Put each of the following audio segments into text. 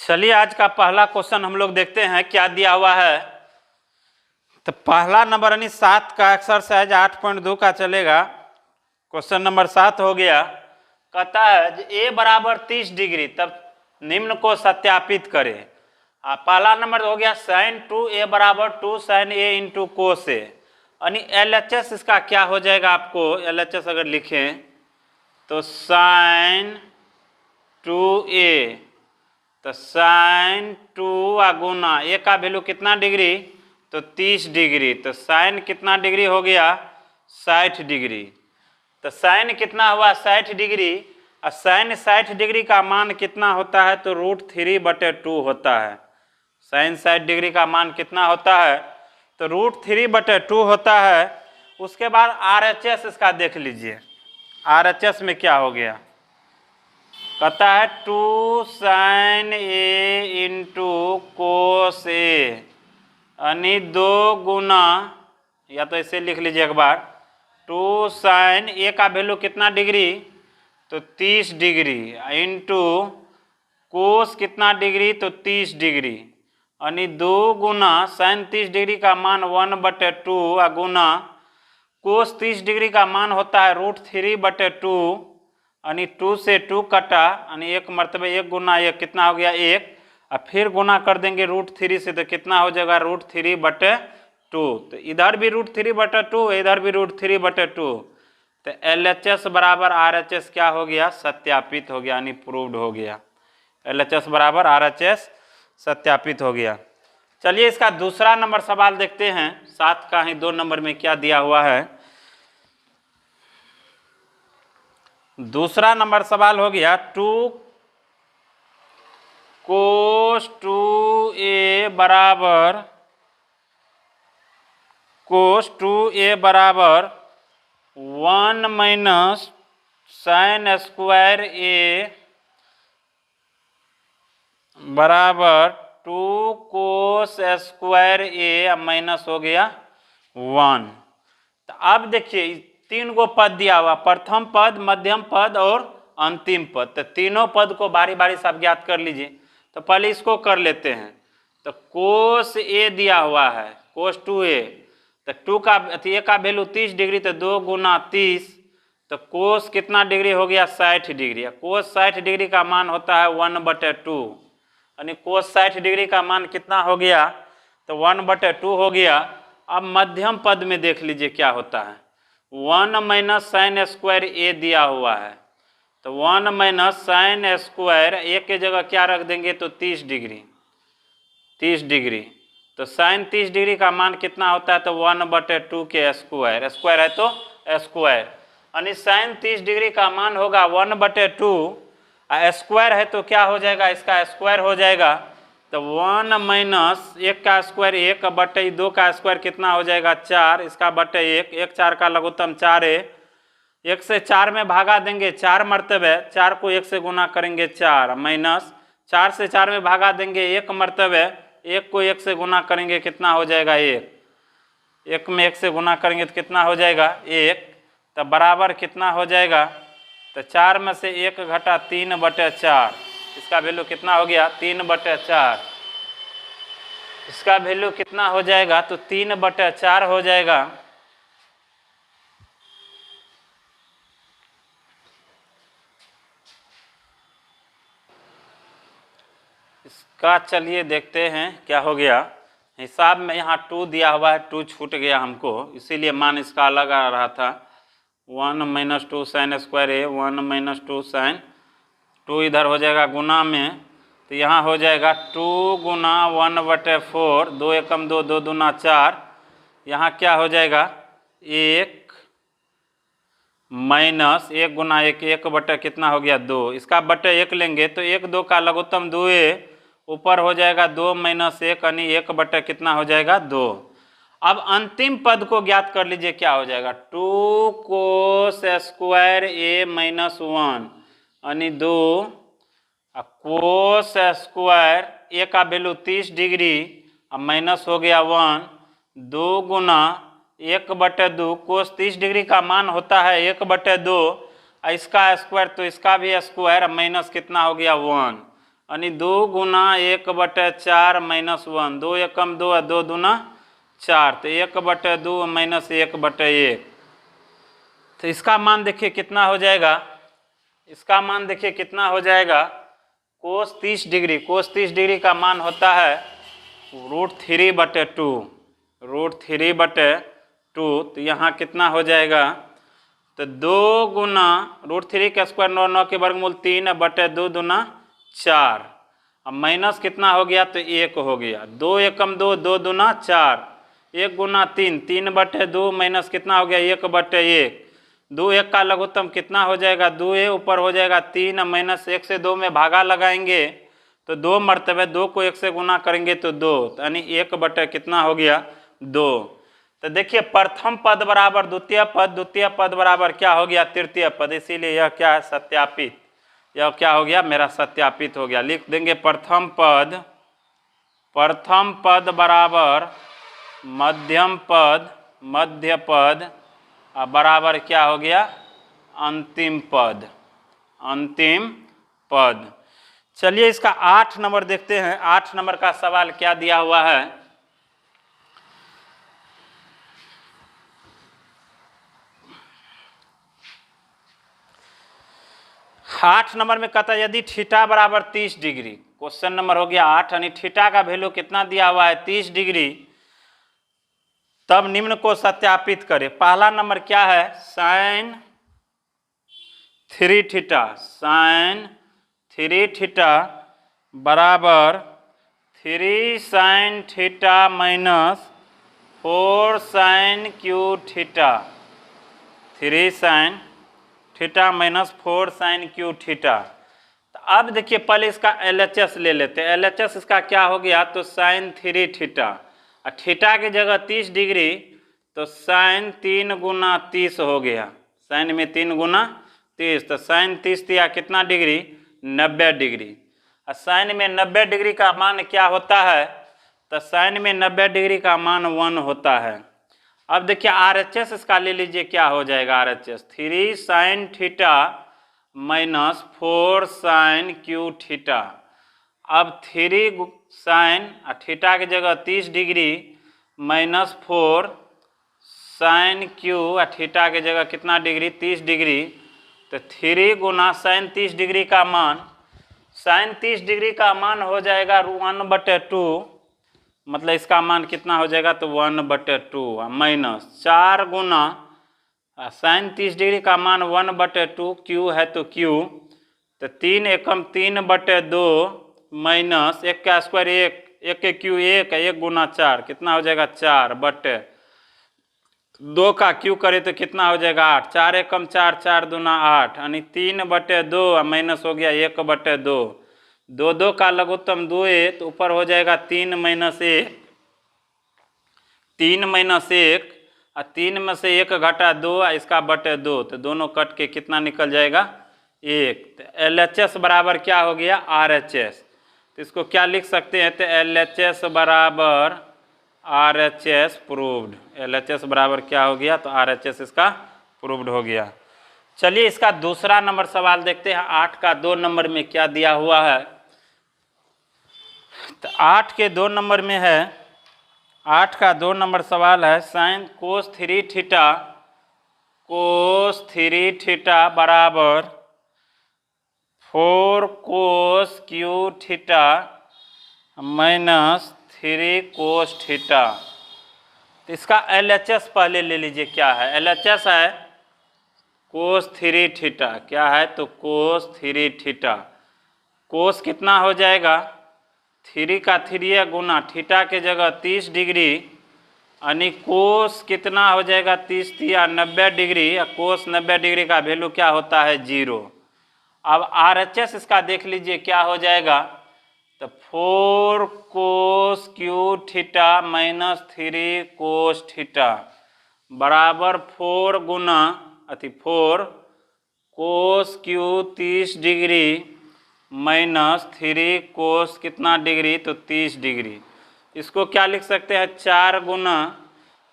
चलिए आज का पहला क्वेश्चन हम लोग देखते हैं क्या दिया हुआ है। तो पहला नंबर यानी 7 का एक्सरसाइज 8.2 का चलेगा। क्वेश्चन नंबर 7 हो गया। कहता है ए बराबर 30 डिग्री तब निम्न को सत्यापित करें। पहला नंबर हो गया sin 2a बराबर 2 sin a इंटू कोस ए, यानी LHS इसका क्या हो जाएगा। आपको LHS अगर लिखें तो sin 2a, तो sin 2 गुना ए का वैल्यू कितना डिग्री, तो 30 डिग्री, तो साइन कितना डिग्री हो गया 60 डिग्री। तो साइन कितना हुआ 60 डिग्री, और साइन 60 डिग्री का मान कितना होता है, तो √3/2 होता है। साइन 60 डिग्री का मान कितना होता है, तो √3/2 होता है। उसके बाद RHS इसका देख लीजिए, RHS में क्या हो गया। कहता है 2 sin a इंटू कोस ए, यानी 2 गुना, या तो इसे लिख लीजिए एक बार, 2 sin a का वैल्यू कितना डिग्री, तो 30 डिग्री, इंटू कोस कितना डिग्री, तो 30 डिग्री, यानी 2 गुना sin 30 डिग्री का मान 1/2 गुना कोस 30 डिग्री का मान होता है √3/2, यानी 2 से 2 कटा, यानी 1 मरतबे 1 गुना 1 कितना हो गया 1, और फिर गुना कर देंगे √3 से, तो कितना हो जाएगा √3/2। तो इधर भी √3/2, इधर भी √3/2, तो LHS बराबर RHS क्या हो गया, सत्यापित हो गया, यानी प्रूव्ड हो गया। LHS बराबर RHS सत्यापित हो गया। चलिए इसका दूसरा नंबर सवाल देखते हैं। 7 का ही 2 नंबर में क्या दिया हुआ है। दूसरा नंबर सवाल हो गया 2 cos 2a बराबर cos 2a बराबर 1 माइनस sin स्क्वायर a बराबर 2 cos स्क्वायर a माइनस हो गया 1। तो अब देखिए 3 गो पद दिया हुआ, प्रथम पद, मध्यम पद और अंतिम पद। तो तीनों पद को बारी बारी से आप ज्ञात कर लीजिए। तो पहले इसको कर लेते हैं। तो कोस ए दिया हुआ है, कोस 2a, तो 2 का ए का वैल्यू 30 डिग्री, तो 2 गुना 30, तो कोस कितना डिग्री हो गया 60 डिग्री। कोस 60 डिग्री का मान होता है 1/2, यानी कोस 60 डिग्री का मान कितना हो गया, तो 1/2 हो गया। अब मध्यम पद में देख लीजिए क्या होता है। 1 माइनस साइन स्क्वायर ए दिया हुआ है, तो 1 माइनस साइन स्क्वायर ए के जगह क्या रख देंगे, तो 30 डिग्री, 30 डिग्री, तो साइन 30 डिग्री का मान कितना होता है, तो 1/2 के स्क्वायर, स्क्वायर है तो स्क्वायर, यानी साइन 30 डिग्री का मान होगा 1/2, स्क्वायर है तो क्या हो जाएगा, इसका स्क्वायर हो जाएगा। तो 1 माइनस 1 का स्क्वायर 1/2 का स्क्वायर कितना हो जाएगा 4, इसका बटे 1, 1 4 का लघुत्तम 4 है, 1 से 4 में भागा देंगे 4 मरतबे, 4 को 1 से गुना करेंगे 4, माइनस 4 से 4 में भागा देंगे 1 मरतबे, 1 को 1 से गुना करेंगे कितना हो जाएगा 1, 1 में 1 से गुना करेंगे तो कितना हो जाएगा 1, तो बराबर कितना हो जाएगा, तो 4 में से 1 घटा 3/4, इसका वैल्यू कितना हो गया 3/4, इसका वैल्यू कितना हो जाएगा, तो 3/4 हो जाएगा। इसका चलिए देखते हैं क्या हो गया। हिसाब में यहाँ 2 दिया हुआ है, 2 छूट गया हमको, इसीलिए मान इसका अलग आ रहा था। 1 माइनस 2 साइन स्क्वायर है, 1 माइनस 2 साइन, 2 इधर हो जाएगा गुना में, तो यहाँ हो जाएगा 2 गुना 1/4, 2 एकम 2, 2 दूना 4, यहाँ क्या हो जाएगा 1 माइनस 1 गुना 1, 1 बटे कितना हो गया 2, इसका बटे 1 लेंगे तो 1 2 का लघुत्तम 2 है, ऊपर हो जाएगा 2 माइनस 1, यानी 1 बटे कितना हो जाएगा 2। अब अंतिम पद को ज्ञात कर लीजिए क्या हो जाएगा, 2 कोस स्क्वायर a माइनस 1, यानी 2, कोस स्क्वायर ए का वैल्यू 30 डिग्री, अब माइनस हो गया 1, 2 गुना 1/2, कोस 30 डिग्री का मान होता है 1/2, इसका स्क्वायर तो इसका भी स्क्वायर, माइनस कितना हो गया 1, यानी 2 गुना 1/4 माइनस 1, 2 एकम 2 और 2 दूना 4, तो 1/2 माइनस 1/1। तो इसका मान देखिए कितना हो जाएगा, इसका मान देखिए कितना हो जाएगा, कोस 30 डिग्री, कोस 30 डिग्री का मान होता है √3/2, √3/2। तो यहाँ कितना हो जाएगा, तो 2 गुना √3 का स्क्वायर 9, 9 के वर्गमूल 3/2 दूना 4, अब माइनस कितना हो गया, तो 1 हो गया, 2 एकम 2, 2 दूना 4, 1 गुना 3, 3/2 माइनस कितना हो गया, 1/1, 2 1 का लघुत्तम कितना हो जाएगा, 2 ऊपर हो जाएगा 3, माइनस 1 से 2 में भागा लगाएंगे तो 2 मरतबे, 2 को 1 से गुना करेंगे तो 2, यानी 1/ कितना हो गया, 2। तो देखिए प्रथम पद बराबर द्वितीय पद, द्वितीय पद बराबर क्या हो गया, तृतीय पद, इसीलिए यह क्या है, सत्यापित, यह क्या हो गया, मेरा सत्यापित हो गया। लिख देंगे प्रथम पद बराबर मध्यम पद, मध्य पद और बराबर क्या हो गया, अंतिम पद, अंतिम पद। चलिए इसका 8 नंबर देखते हैं, 8 नंबर का सवाल क्या दिया हुआ है। 8 नंबर में कहता है यदि थीटा बराबर 30 डिग्री, क्वेश्चन नंबर हो गया 8, यानी थीटा का वैल्यू कितना दिया हुआ है, 30 डिग्री, तब निम्न को सत्यापित करें। पहला नंबर क्या है, साइन 3 थीटा, साइन 3 थीटा बराबर 3 sine theta minus 4 sine cube theta, 3 sine theta minus 4 sine cube theta. तो अब देखिए पहले इसका LHS ले लेते हैं, LHS इसका क्या हो गया, तो साइन 3 थीटा, और थीटा की जगह 30 डिग्री, तो साइन 3 गुना 30 हो गया, साइन में 3 गुना 30, तो साइन 30 दिया कितना डिग्री, 90 डिग्री, और साइन में 90 डिग्री का मान क्या होता है, तो साइन में 90 डिग्री का मान 1 होता है। अब देखिए RHS इसका ले लीजिए, क्या हो जाएगा RHS, 3 sine theta minus 4 sine cube theta. अब 3 साइन थीटा की जगह 30 degree minus 4 sine cube, theta की जगह कितना डिग्री, 30 डिग्री, तो 3 गुना साइन 30 डिग्री का मान, साइन 30 डिग्री का मान हो जाएगा 1/2, मतलब इसका मान कितना हो जाएगा, तो 1/2, माइनस 4 गुना साइन 30 डिग्री का मान 1/2, क्यू है तो क्यू, तो 3 एकम 3/2 माइनस 1 का स्क्वायर 1, 1 के क्यू 1, 1 गुना 4 कितना हो जाएगा, 4/2 का क्यू करे तो कितना हो जाएगा, 8, 4 एकम 4, 4 दूना 8, यानी 3/2 माइनस हो गया 1/2, 2 2 का लघुत्तम 2 है, तो ऊपर हो जाएगा 3 माइनस 1, 3 माइनस 1, और 3 में से 1 घटा 2, इसका बटे 2, तो दोनों कट के कितना निकल जाएगा, 1। तो LHS बराबर क्या हो गया, RHS, तो इसको क्या लिख सकते हैं, तो LHS बराबर RHS प्रूव्ड, LHS बराबर क्या हो गया, तो RHS इसका प्रूव्ड हो गया। चलिए इसका दूसरा नंबर सवाल देखते हैं, 8 का 2 नंबर में क्या दिया हुआ है। तो 8 के 2 नंबर में है, 8 का 2 नंबर सवाल है, sine cos 3 theta, cos 3 theta बराबर 4 cos cube theta minus 3 cos theta. तो इसका LHS पहले ले लीजिए, क्या है LHS है कोस 3 थीटा, क्या है, तो कोस 3 थीटा, कोस कितना हो जाएगा, 3 का 3 गुना थीटा के जगह 30 डिग्री, यानी कोस कितना हो जाएगा, 30 या 90 डिग्री, कोस 90 डिग्री का वैल्यू क्या होता है, 0। अब RHS इसका देख लीजिए क्या हो जाएगा, तो 4 cos cube theta minus 3 cos theta बराबर 4 गुना 4 cos cube 30 degree minus 3 cos कितना डिग्री, तो 30 डिग्री। इसको क्या लिख सकते हैं, 4 गुना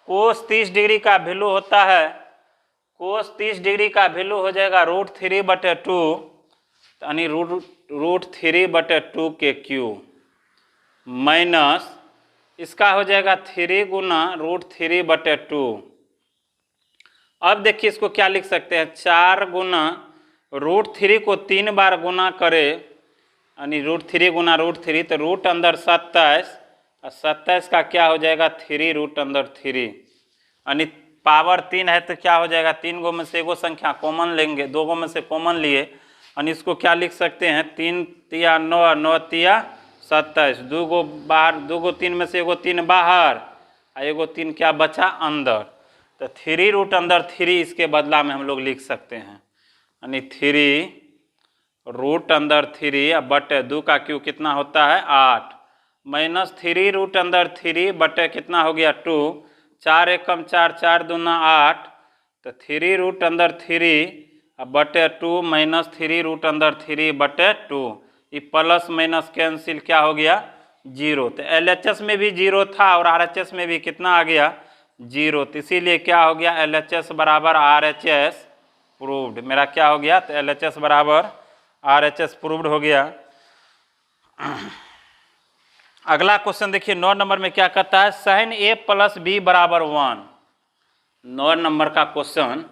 कोस 30 डिग्री का वैल्यू होता है, कोस 30 डिग्री का वैल्यू हो जाएगा √3/2, यानी √3/2 के क्यूब माइनस इसका हो जाएगा 3 गुना √3/2। अब देखिए इसको क्या लिख सकते हैं, 4 गुना √3 को 3 बार गुना करे यानी √3 गुना √3 तो रूट अंदर 27 और 27 का क्या हो जाएगा 3 रूट अंदर 3 यानी पावर 3 है तो क्या हो जाएगा 3 गो में से एगो संख्या कॉमन लेंगे, 2 गो में से कॉमन लिए यानी इसको क्या लिख सकते हैं 3 तिया 9 9 तिया 27, 2 गो बाहर 2 गो 3 में से एगो 3 बाहर और एगो 3 क्या बचा अंदर, तो 3 रूट अंदर 3 इसके बदला में हम लोग लिख सकते हैं यानी 3 रूट अंदर 3 बटे 2 का क्यू कितना होता है 8 माइनस 3 रूट अंदर 3 बटे कितना हो गया 2, 4 एकम 4 4 दूना 8 तो 3 रूट अंदर 3 बटे 2 माइनस 3 रूट अंदर 3 बटे 2, ये प्लस माइनस कैंसिल क्या हो गया 0। तो LHS में भी 0 था और RHS में भी कितना आ गया 0, तो इसीलिए क्या हो गया LHS बराबर RHS प्रूव्ड। मेरा क्या हो गया तो LHS बराबर RHS प्रूव्ड हो गया। अगला क्वेश्चन देखिए 9 नंबर में क्या कहता है, sin A प्लस B बराबर 1। 9 नंबर का question,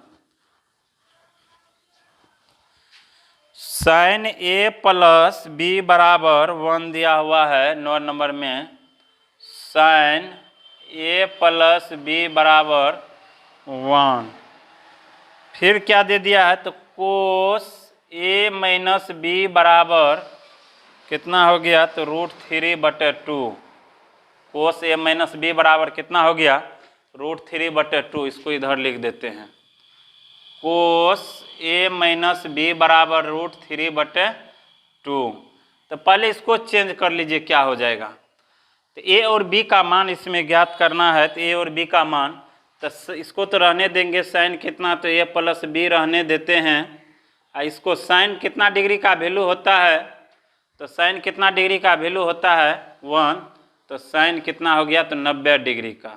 sin A plus B बराबर 1 दिया हुआ है 9 नंबर में, sin A प्लस B बराबर 1। फिर क्या दे दिया है तो cos A माइनस B बराबर कितना हो गया तो √3/2। cos A माइनस B बराबर कितना हो गया √3/2, इसको इधर लिख देते हैं cos A माइनस B बराबर √3/2। तो पहले इसको चेंज कर लीजिए क्या हो जाएगा, तो A और B का मान इसमें ज्ञात करना है, तो A और B का मान तो इसको तो रहने देंगे साइन कितना तो A प्लस B रहने देते हैं, और इसको साइन कितना डिग्री का वैल्यू होता है तो साइन कितना डिग्री का वैल्यू होता है 1, तो साइन कितना हो गया तो 90 डिग्री का,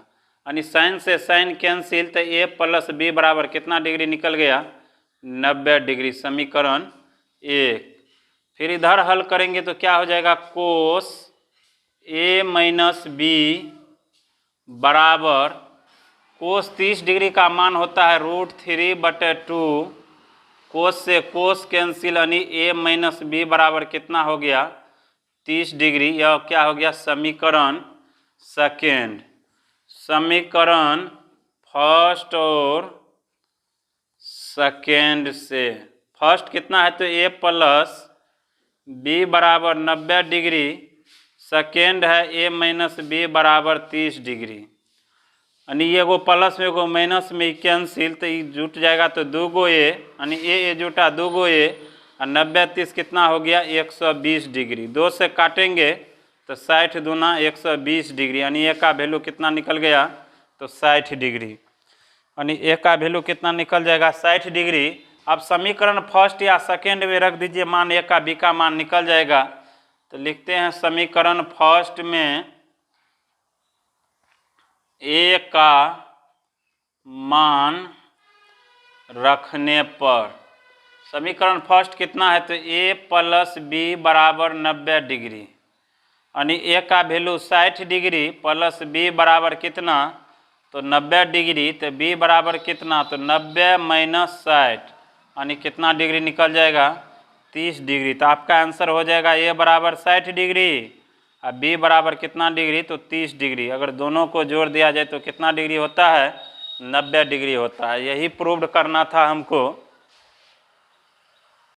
यानी साइन से साइन कैंसिल तो A प्लस B बराबर कितना डिग्री निकल गया 90 डिग्री, समीकरण 1। फिर इधर हल करेंगे तो क्या हो जाएगा cos A माइनस B बराबर cos 30 डिग्री का मान होता है √3/2, कोस से कोस कैंसिल यानी A माइनस B बराबर कितना हो गया 30 डिग्री। यह क्या हो गया समीकरण सेकेंड। समीकरण फर्स्ट और सेकेंड से फर्स्ट कितना है तो A प्लस B बराबर 90 डिग्री, सेकेंड है A माइनस B बराबर 30 डिग्री, यानी एगो प्लस में एगो माइनस में कैंसिल तो ये जुट जाएगा तो 2 गो A यानी A जुटा 2 गो A और 90 30 कितना हो गया 120 डिग्री, 2 से काटेंगे तो 60 दूना 120 डिग्री, यानी A का वैल्यू कितना निकल गया तो 60 डिग्री, यानी A का वैल्यू कितना निकल जाएगा 60 डिग्री। अब समीकरण फर्स्ट या सेकेंड में रख दीजिए, मान A का B का मान निकल जाएगा, तो लिखते हैं समीकरण फर्स्ट में A का मान रखने पर समीकरण फर्स्ट कितना है तो A प्लस B बराबर 90 डिग्री, यानी A का वैल्यू 60 डिग्री प्लस B बराबर कितना तो 90 डिग्री, तो B बराबर कितना तो 90 माइनस 60 यानी कितना डिग्री निकल जाएगा 30 डिग्री। तो आपका आंसर हो जाएगा A बराबर 60 डिग्री और B बराबर कितना डिग्री तो 30 डिग्री। अगर दोनों को जोड़ दिया जाए तो कितना डिग्री होता है 90 डिग्री होता है। यही प्रूव्ड करना था हमको।